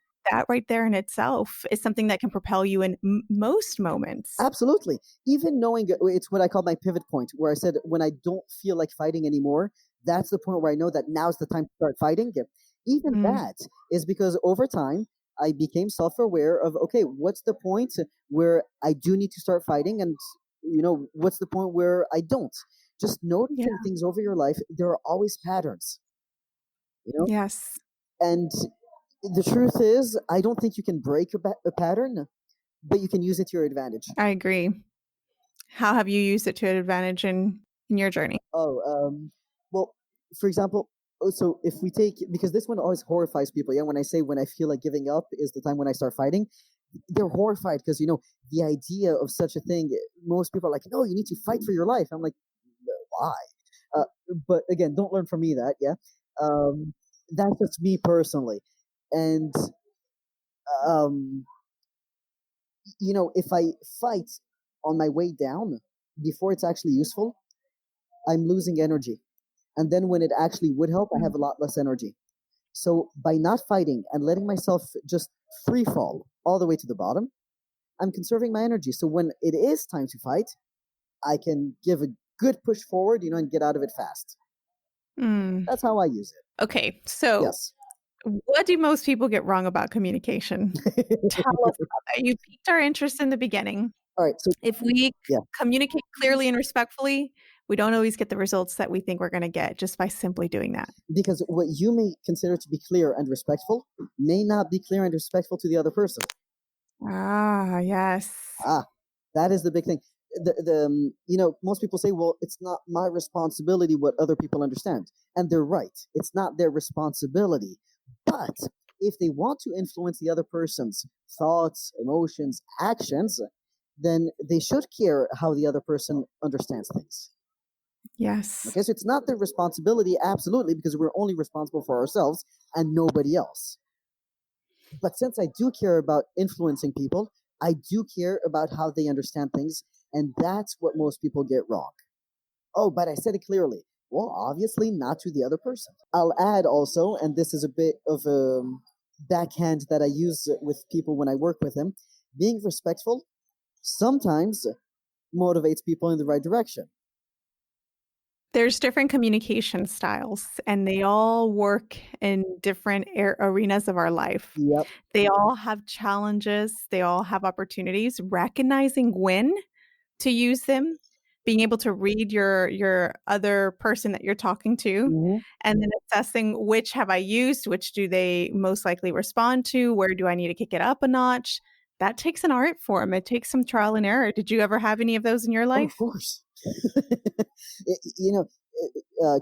A: right there in itself is something that can propel you in most moments.
B: absolutely. Even knowing it's what I call my pivot point, where I said when I don't feel like fighting anymore, that's the point where I know that now's the time to start fighting. Even
A: Mm,
B: that is because over time I became self-aware of, okay, what's the point where I do need to start fighting, and what's the point where I don't. Just
A: yeah.
B: noticing things over your life, there are always patterns, you know.
A: Yes.
B: And the truth is, I don't think you can break a pattern, but you can use it to your advantage.
A: I agree. How have you used it to advantage in your journey?
B: Oh, well, for example, so if we take, because this one always horrifies people. Yeah, when I say when I feel like giving up is the time when I start fighting, they're horrified because the idea of such a thing. Most people are like, no, you need to fight for your life. I'm like, why? Uh, but again, don't learn from me that. Yeah, um, that's just me personally, and um, if I fight on my way down before it's actually useful, I'm losing energy. And then when it actually would help, I
A: Mm,
B: have a lot less energy. So by not fighting and letting myself just free fall all the way to the bottom, I'm conserving my energy. So when it is time to fight, I can give a good push forward, and get out of it fast.
A: mm.
B: That's how I use it.
A: Okay, so
B: Yes.
A: what do most people get wrong about communication? Tell us about that. You piqued our interest in the beginning.
B: All right. So
A: If we
B: yeah,
A: communicate clearly and respectfully, we don't always get the results that we think we're going to get just by simply doing that.
B: because what you may consider to be clear and respectful may not be clear and respectful to the other person.
A: Ah, yes.
B: Ah, that is the big thing. Most people say, well, it's not my responsibility what other people understand. And they're right. It's not their responsibility. But if they want to influence the other person's thoughts, emotions, actions, then they should care how the other person understands things.
A: Yes.
B: Okay, so it's not their responsibility, absolutely, because we're only responsible for ourselves and nobody else. But since I do care about influencing people, I do care about how they understand things, and that's what most people get wrong. Oh, but I said it clearly. Well, obviously not to the other person. I'll add also, and this is a bit of a backhand that I use with people when I work with them, being respectful sometimes motivates people in the right direction.
A: There's different communication styles, and they all work in different arenas of our life.
B: Yep.
A: They all have challenges, they all have opportunities. Recognizing when to use them, being able to read your other person that you're talking to,
B: Hmm.
A: and then assessing which have I used, which do they most likely respond to, where do I need to kick it up a notch? That takes an art form. It takes some trial and error. Did you ever have any of those in your
B: Oh, of
A: life?
B: course.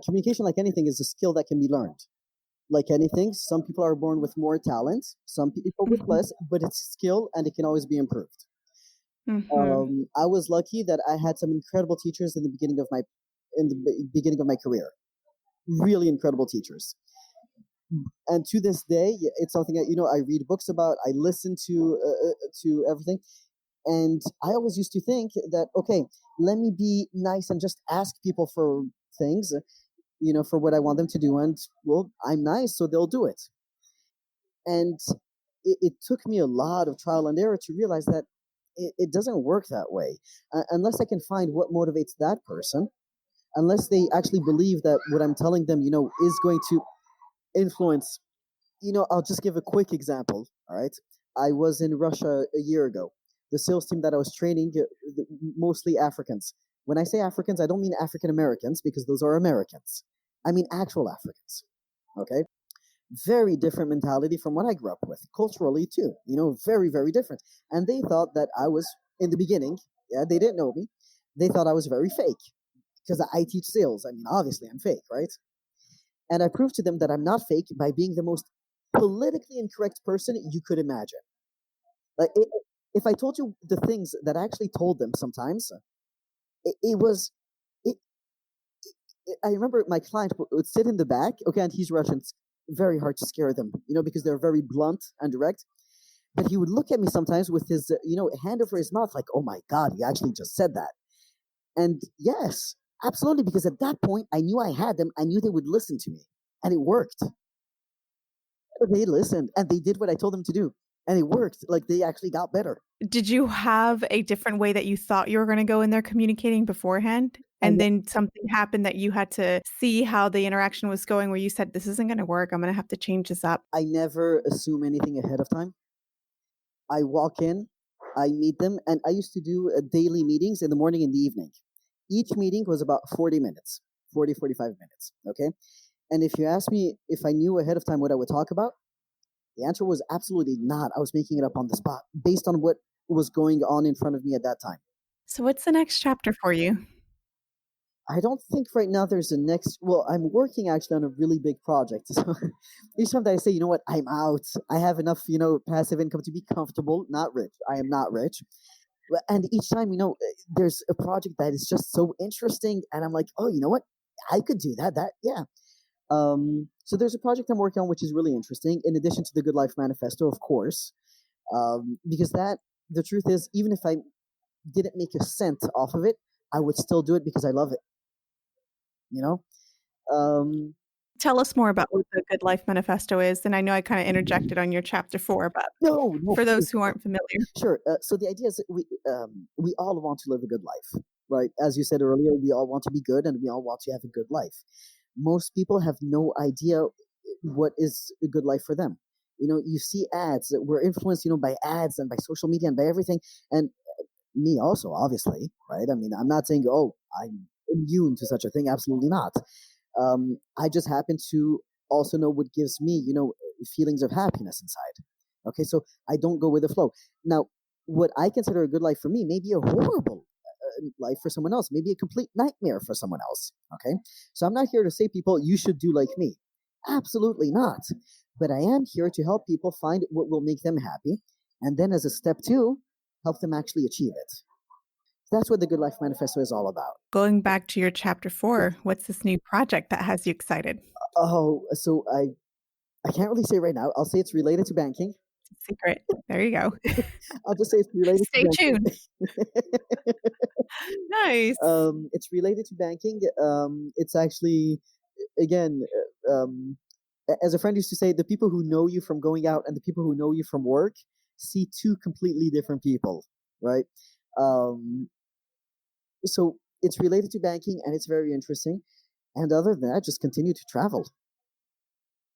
B: Communication, like anything, is a skill that can be learned. Like anything, some people are born with more talent, some people with
A: Mhm,
B: less, but it's a skill and it can always be improved.
A: mhm.
B: I was lucky that I had some incredible teachers in the beginning of my career. Really incredible teachers. And to this day, it's something that I read books about. I listen to everything, and I always used to think that, okay, let me be nice and just ask people for things, for what I want them to do, and well, I'm nice, so they'll do it. And it took me a lot of trial and error to realize that it doesn't work that way, unless I can find what motivates that person, unless they actually believe that what I'm telling them, is going to influence. I'll just give a quick example. All right. I was in Russia a year ago. The sales team that I was training, mostly Africans. When I say Africans, I don't mean African Americans, because those are Americans. I mean actual Africans. Okay. Very different mentality from what I grew up with, culturally too. Very, very different. And they thought that I was, in the beginning, yeah, they didn't know me. They thought I was very fake because I teach sales. I mean, obviously I'm fake, right? And I proved to them that I'm not fake by being the most politically incorrect person you could imagine. Like, if I told you the things that I actually told them sometimes, it was. I remember my client would sit in the back, okay, and he's Russian. It's very hard to scare them, because they're very blunt and direct. But he would look at me sometimes with his, hand over his mouth, like, "Oh my God, you actually just said that." And yes, absolutely, because at that point, I knew I had them. I knew they would listen to me, and it worked. They listened, and they did what I told them to do, and it worked. Like, they actually got better.
A: Did you have a different way that you thought you were going to go in there communicating beforehand? And then something happened that you had to see how the interaction was going, where you said, this isn't going to work. I'm going to have to change this up.
B: I never assume anything ahead of time. I walk in, I meet them, and I used to do daily meetings in the morning and the evening. Each meeting was about 40 minutes, 45 minutes, okay? And if you ask me if I knew ahead of time what I would talk about, the answer was absolutely not. I was making it up on the spot based on what was going on in front of me at that time.
A: So what's the next chapter for you?
B: I don't think right now there's a next. Well, I'm working actually on a really big project. So each time that I say, you know what, I'm out. I have enough, passive income to be comfortable, not rich. I am not rich. And each time, there's a project that is just so interesting. And I'm like, oh, you know what? I could do that. Yeah. So there's a project I'm working on, which is really interesting, in addition to the Good Life Manifesto, of course, because the truth is, even if I didn't make a cent off of it, I would still do it because I love it.
A: Tell us more about what the Good Life Manifesto is. And I know I kind of interjected on your chapter 4, but
B: no,
A: for those who aren't familiar.
B: Sure. So the idea is that we all want to live a good life, right? As you said earlier, we all want to be good and we all want to have a good life. Most people have no idea what is a good life for them. You see ads that we're influenced, by ads and by social media and by everything. And me also, obviously, right? I mean, I'm not saying, oh, I'm immune to such a thing. Absolutely not. I just happen to also know what gives me, feelings of happiness inside. Okay, so I don't go with the flow. Now, what I consider a good life for me may be a horrible life for someone else, maybe a complete nightmare for someone else. Okay, so I'm not here to say people, you should do like me. Absolutely not. But I am here to help people find what will make them happy, and then as a step 2, help them actually achieve it. That's what the Good Life Manifesto is all about.
A: Going back to your chapter 4, what's this new project that has you excited?
B: Oh, so I can't really say right now. I'll say it's related to banking.
A: It's a secret. There you go.
B: I'll just say it's related
A: Stay
B: to banking.
A: tuned. Nice.
B: It's related to banking. It's actually, again, as a friend used to say, the people who know you from going out and the people who know you from work see 2 completely different people, right? So it's related to banking and it's very interesting. And other than that, just continue to travel.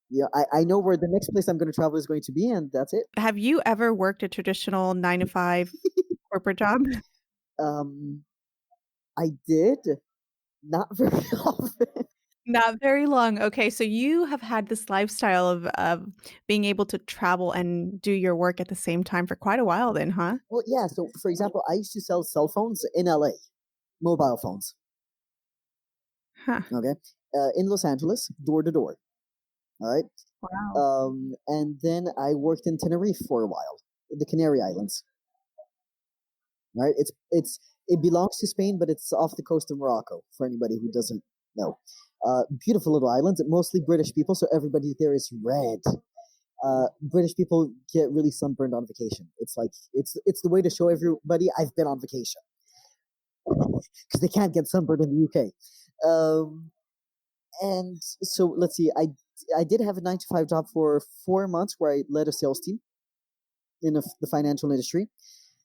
B: Yeah, I know where the next place I'm going to travel is going to be, and that's it.
A: Have you ever worked a traditional 9-to-5 corporate job?
B: I did, not very often.
A: Not very long. Okay, so you have had this lifestyle of being able to travel and do your work at the same time for quite a while then, huh?
B: Well, yeah. So, for example, I used to sell cell phones in LA, mobile phones.
A: Huh.
B: Okay, in Los Angeles, door to door. All right.
A: Wow.
B: And then I worked in Tenerife for a while, the Canary Islands. All right. It belongs to Spain, but it's off the coast of Morocco. For anybody who doesn't know, Beautiful little islands, mostly British people, so everybody there is red. British people get really sunburned on vacation. It's like it's the way to show everybody I've been on vacation because they can't get sunburned in the UK. And so let's see, I did have a 9 to 5 job for 4 months where I led a sales team in the financial industry.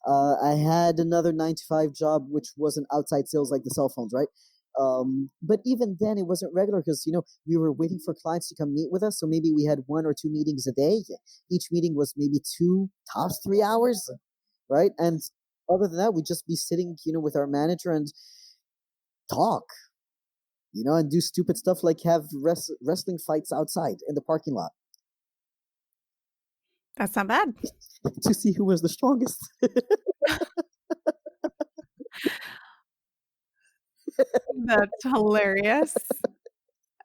B: I had another 9 to 5 job which wasn't outside sales like the cell phones, right? But even then, it wasn't regular because we were waiting for clients to come meet with us. So maybe we had 1 or 2 meetings a day. Each meeting was maybe 2, tops 3 hours, right? And other than that, we'd just be sitting, with our manager and talk, and do stupid stuff like have wrestling fights outside in the parking lot.
A: That's not bad.
B: To see who was the strongest.
A: That's hilarious.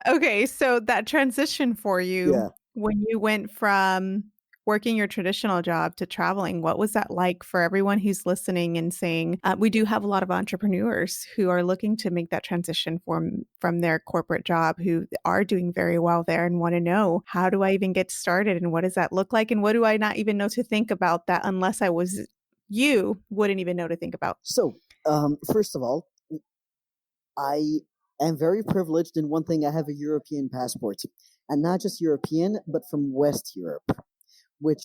A: Okay, so that transition for you, when you went from working your traditional job to traveling, what was that like for everyone who's listening and saying, we do have a lot of entrepreneurs who are looking to make that transition from their corporate job, who are doing very well there and want to know, how do I even get started and what does that look like? And what do I not even know to think about that unless I was you wouldn't even know to think about?
B: So, first of all, I am very privileged in one thing. I have a European passport, and not just European, but from West Europe, which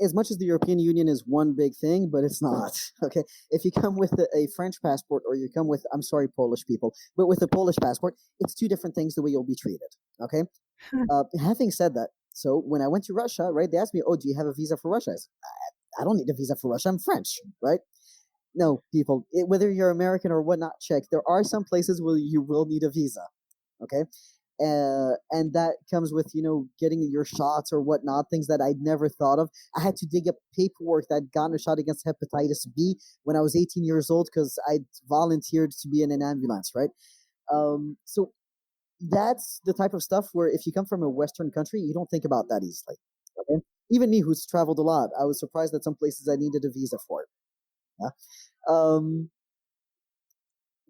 B: as much as the European Union is one big thing, but it's not. Okay. If you come with a French passport or you come with, I'm sorry, Polish people, but with a Polish passport, it's two different things the way you'll be treated. Okay. Having said that, so when I went to Russia, right, they asked me, oh, do you have a visa for Russia? I said, I don't need a visa for Russia. I'm French, right? No, people, whether you're American or whatnot, check. There are some places where you will need a visa, okay? And that comes with, getting your shots or whatnot, things that I'd never thought of. I had to dig up paperwork that I'd gotten a shot against hepatitis B when I was 18 years old because I'd volunteered to be in an ambulance, right? So that's the type of stuff where if you come from a Western country, you don't think about that easily, okay? Even me, who's traveled a lot, I was surprised that some places I needed a visa for. Yeah.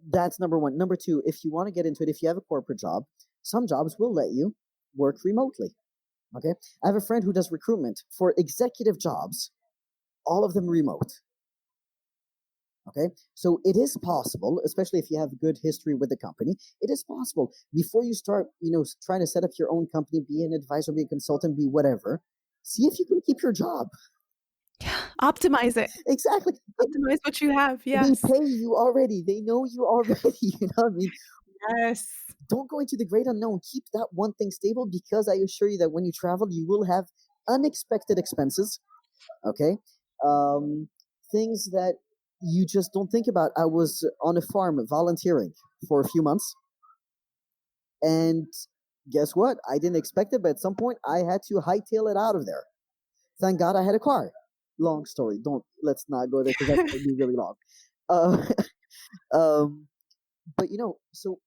B: That's number one. Number two, if you want to get into it, if you have a corporate job, some jobs will let you work remotely. Okay. I have a friend who does recruitment for executive jobs, all of them remote. Okay. So it is possible, especially if you have good history with the company, it is possible before you start, trying to set up your own company, be an advisor, be a consultant, be whatever, see if you can keep your job.
A: Optimize it.
B: Exactly.
A: Optimize what you have. Yes.
B: They pay you already. They know you already. You know what I mean?
A: Yes.
B: Don't go into the great unknown. Keep that one thing stable because I assure you that when you travel, you will have unexpected expenses. Okay. Things that you just don't think about. I was on a farm volunteering for a few months. And guess what? I didn't expect it, but at some point I had to hightail it out of there. Thank God I had a car. Long story. Let's not go there because that's going to be really long. But so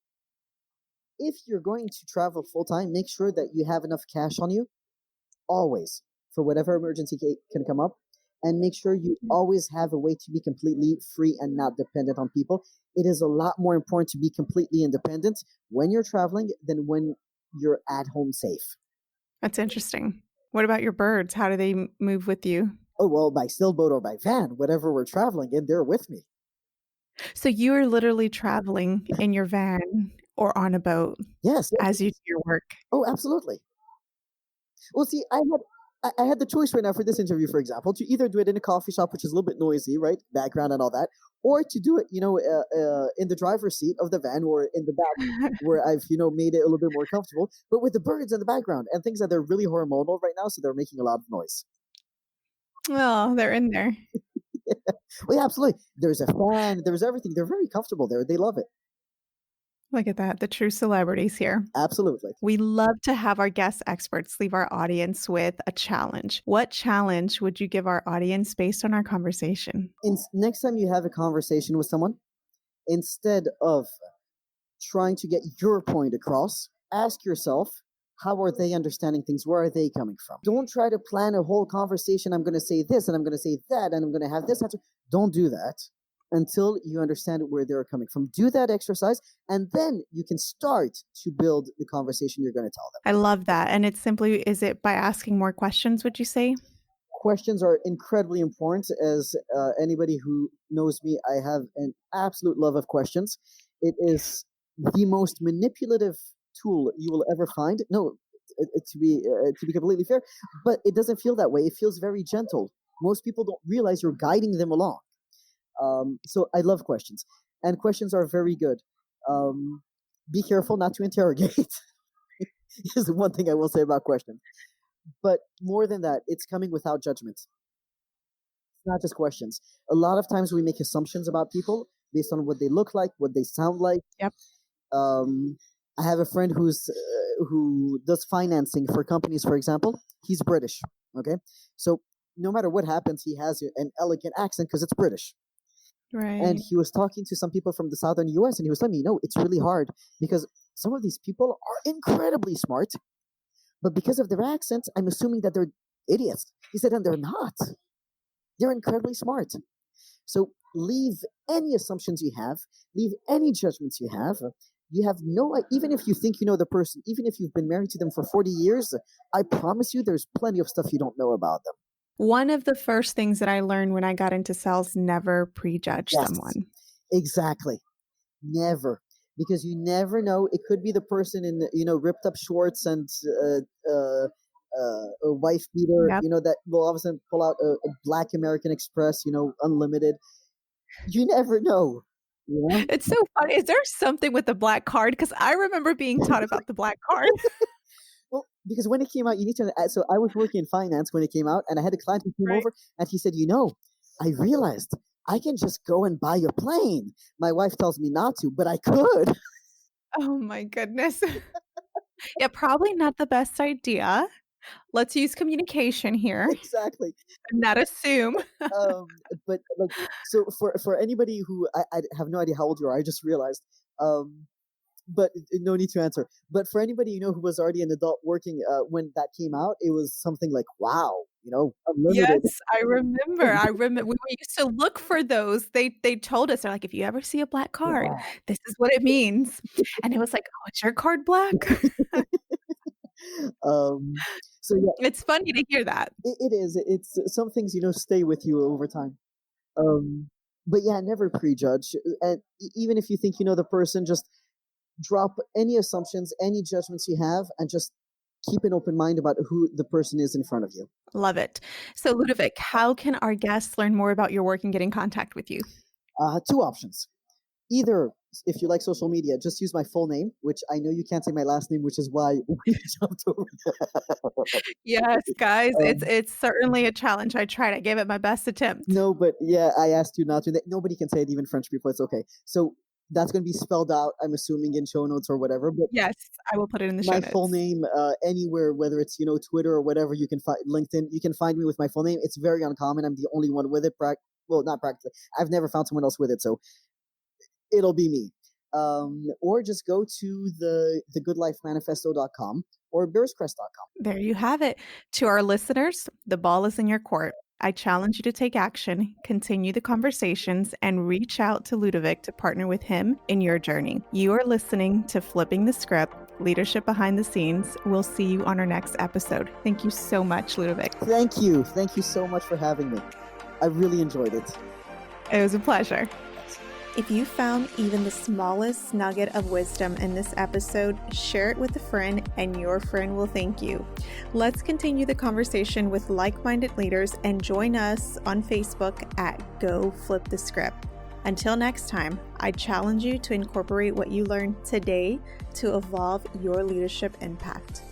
B: if you're going to travel full time, make sure that you have enough cash on you, always, for whatever emergency can come up, and make sure you always have a way to be completely free and not dependent on people. It is a lot more important to be completely independent when you're traveling than when you're at home safe.
A: That's interesting. What about your birds? How do they move with you?
B: Oh, well, by sailboat or by van, whatever we're traveling in, they're with me.
A: So you are literally traveling in your van or on a boat as you do your work?
B: Oh, absolutely. Well, see, I had the choice right now for this interview, for example, to either do it in a coffee shop, which is a little bit noisy, right? Background and all that, or to do it, in the driver's seat of the van or in the back where I've, made it a little bit more comfortable, but with the birds in the background and things that they're really hormonal right now. So they're making a lot of noise.
A: Oh, they're in there.
B: Yeah. Well, yeah, absolutely. There's a fan. There's everything. They're very comfortable there. They love it.
A: Look at that. The true celebrities here.
B: Absolutely.
A: We love to have our guest experts leave our audience with a challenge. What challenge would you give our audience based on our conversation?
B: Next time you have a conversation with someone, instead of trying to get your point across, ask yourself, how are they understanding things? Where are they coming from? Don't try to plan a whole conversation. I'm going to say this and I'm going to say that and I'm going to have this answer. Don't do that. until you understand where they're coming from. Do that exercise, and then you can start to build the conversation you're going to tell them.
A: I love that. And it's simply, is it by asking more questions, would you say?
B: Questions are incredibly important. As anybody who knows me, I have an absolute love of questions. It is the most manipulative tool you will ever find. No, to be completely fair, but it doesn't feel that way. It feels very gentle. Most people don't realize you're guiding them along. So I love questions, and questions are very good. Be careful not to interrogate. Is the one thing I will say about questions. But more than that, it's coming without judgment. It's not just questions. A lot of times we make assumptions about people based on what they look like, what they sound like.
A: Yep.
B: I have a friend who does financing for companies, for example. He's British. Okay, so no matter what happens, he has an elegant accent because it's British.
A: Right.
B: And he was talking to some people from the southern U.S. and he was telling me, it's really hard because some of these people are incredibly smart, but because of their accents, I'm assuming that they're idiots. He said, and they're not. They're incredibly smart. So leave any assumptions you have, leave any judgments you have. You have even if you think you know the person, even if you've been married to them for 40 years, I promise you there's plenty of stuff you don't know about them.
A: One of the first things that I learned when I got into sales, never prejudge someone.
B: Exactly. Never. Because you never know. It could be the person in, ripped up shorts and a wife beater, that will all of a sudden pull out a Black American Express, unlimited. You never know. Yeah.
A: It's so funny. Is there something with the black card? Because I remember being taught about the black card.
B: Well, because when it came out, you need to. So I was working in finance when it came out, and I had a client who came over, and he said, I realized I can just go and buy a plane. My wife tells me not to, but I could.
A: Oh my goodness. Yeah, probably not the best idea. Let's use communication here.
B: Exactly.
A: And not assume.
B: But so for anybody who I have no idea how old you are, I just realized. But no need to answer. But for anybody who was already an adult working when that came out, it was something like, wow, unlimited.
A: Yes, I remember. We used to look for those. They told us, they're like, if you ever see a black card, this is what it means. And it was like, oh, is your card black?
B: So yeah,
A: it's funny to hear that.
B: It is. It's some things stay with you over time. But yeah, never prejudge. And even if you think you know the person, just drop any assumptions, any judgments you have, and just keep an open mind about who the person is in front of you.
A: Love it. So Ludovic, how can our guests learn more about your work and get in contact with you?
B: 2 options. Either, if you like social media, just use my full name, which I know you can't say my last name, which is why we jumped over that.
A: Yes, guys, it's certainly a challenge. I tried. I gave it my best attempt.
B: No, but yeah, I asked you not to. Nobody can say it, even French people. It's okay. So that's going to be spelled out, I'm assuming, in show notes or whatever. But
A: yes, I will put it in the show notes.
B: My full name, anywhere, whether it's Twitter or whatever, you can find LinkedIn. You can find me with my full name. It's very uncommon. I'm the only one with it. Well, not practically. I've never found someone else with it, so it'll be me. Or just go to the goodlifemanifesto.com or bearscrest.com.
A: There you have it. To our listeners, the ball is in your court. I challenge you to take action, continue the conversations, and reach out to Ludovic to partner with him in your journey. You are listening to Flipping the Script, Leadership Behind the Scenes. We'll see you on our next episode. Thank you so much, Ludovic.
B: Thank you. Thank you so much for having me. I really enjoyed it.
A: It was a pleasure.
C: If you found even the smallest nugget of wisdom in this episode, share it with a friend and your friend will thank you. Let's continue the conversation with like-minded leaders and join us on Facebook at Go Flip the Script. Until next time, I challenge you to incorporate what you learned today to evolve your leadership impact.